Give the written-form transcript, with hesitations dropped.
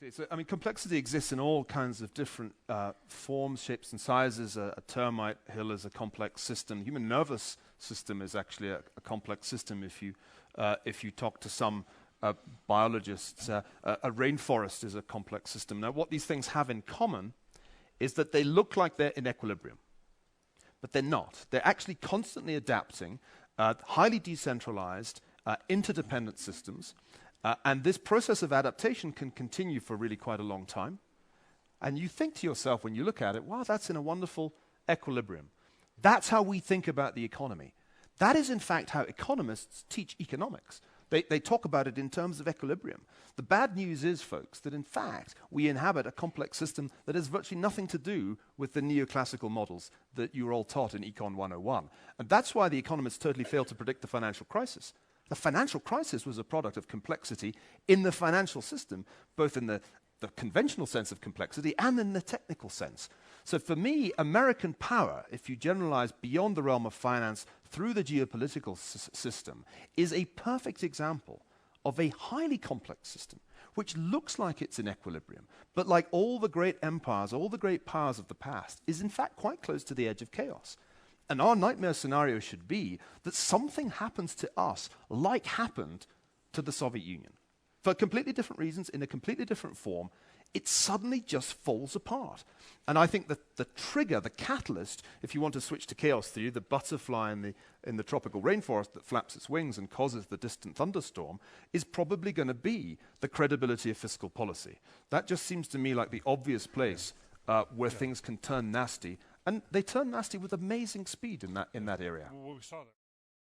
Okay, so, I mean, complexity exists in all kinds of different forms, shapes, and sizes. A termite hill is a complex system. The human nervous system is actually a complex system if you talk to some biologists. A rainforest is a complex system. Now, what these things have in common is that they look like they're in equilibrium, but they're not. They're actually constantly adapting, highly decentralized, interdependent systems. And this process of adaptation can continue for really quite a long time. And you think to yourself when you look at it, wow, that's in a wonderful equilibrium. That's how we think about the economy. That is, in fact, how economists teach economics. They talk about it in terms of equilibrium. The bad news is, folks, that in fact we inhabit a complex system that has virtually nothing to do with the neoclassical models that you were all taught in Econ 101. And that's why the economists totally failed to predict the financial crisis. The financial crisis was a product of complexity in the financial system, both in the conventional sense of complexity and in the technical sense. So for me, American power, if you generalize beyond the realm of finance through the geopolitical system, is a perfect example of a highly complex system, which looks like it's in equilibrium, but like all the great empires, all the great powers of the past, is in fact quite close to the edge of chaos. And our nightmare scenario should be that something happens to us like happened to the Soviet Union. For completely different reasons, in a completely different form, it suddenly just falls apart. And I think that the trigger, the catalyst, if you want to switch to chaos theory, the butterfly in the tropical rainforest that flaps its wings and causes the distant thunderstorm, is probably going to be the credibility of fiscal policy. That just seems to me like the obvious place where things can turn nasty. And they turn nasty with amazing speed in that area. Well, we saw that.